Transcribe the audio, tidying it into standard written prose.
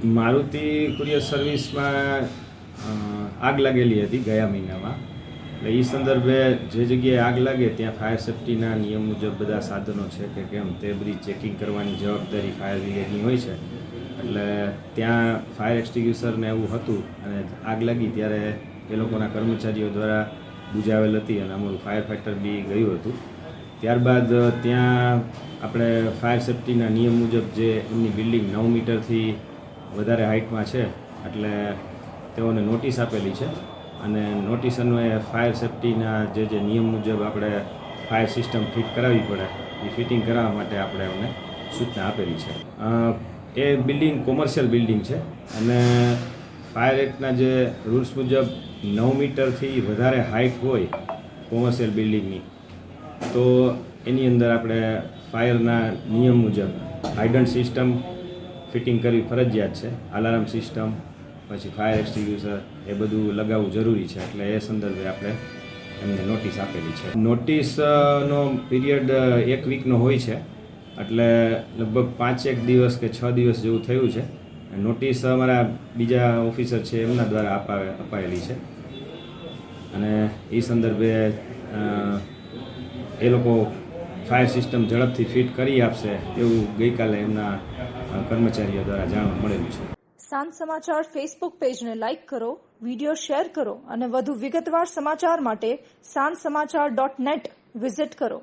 Maruti courier સર્વિસમાં આગ લાગેલી હતી ગયા મહિનામાં. એટલે એ સંદર્ભે જે જગ્યાએ આગ લાગે ત્યાં ફાયર સેફ્ટીના નિયમ મુજબ બધા સાધનો છે કે કેમ તે બધી ચેકિંગ કરવાની જવાબદારી ફાયર બ્રિગેડની હોય છે. એટલે ત્યાં ફાયર એક્સટિંગ્યુશરને એવું હતું અને આગ લાગી ત્યારે એ લોકોના કર્મચારીઓ દ્વારા બુજાવેલ હતી અને અમારું ફાયર ફાઇટર બી ગયું હતું. ત્યારબાદ ત્યાં આપણે ફાયર સેફ્ટીના નિયમ મુજબ જે એમની બિલ્ડિંગ 9 મીટરથી વધારે હાઇટમાં છે એટલે તેઓને નોટિસ આપેલી છે અને નોટિસ અન્વયે ફાયર સેફ્ટીના જે નિયમ મુજબ આપણે ફાયર સિસ્ટમ ફિટ કરાવવી પડે એ ફિટિંગ કરાવવા માટે આપણે એમને સૂચના આપેલી છે. એ બિલ્ડિંગ કોમર્શિયલ બિલ્ડિંગ છે અને ફાયર એક્ટના જે રૂલ્સ મુજબ 9 મીટરથી વધારે હાઇટ હોય કોમર્શિયલ બિલ્ડિંગની તો એની અંદર આપણે ફાયરના નિયમ મુજબ હાઇડન્ટ સિસ્ટમ ફિટિંગ કરવી ફરજિયાત છે. અલાર્મ સિસ્ટમ પછી ફાયર એક્સટિંગ્યુશર એ બધું લગાવવું જરૂરી છે. એટલે એ સંદર્ભે આપણે એમને નોટિસ આપેલી છે. નોટિસનો પીરિયડ 1 વીકનો હોય છે એટલે લગભગ 5 દિવસ કે 6 દિવસ જેવું થયું છે. નોટિસ અમારા બીજા ઓફિસર છે એમના દ્વારા અપાયેલી છે અને એ સંદર્ભે એ લોકો ફાયર સિસ્ટમ ઝડપથી ફિટ કરી આપશે એવું ગઈકાલે એમના કર્મચારીઓ દ્વારા જાણવા મળેલું છે. સાંજ સમાચાર ફેસબુક પેજને લાઇક કરો, વિડીયો શેર કરો અને વધુ વિગતવાર સમાચાર માટે sanssamachar.net વિઝિટ કરો.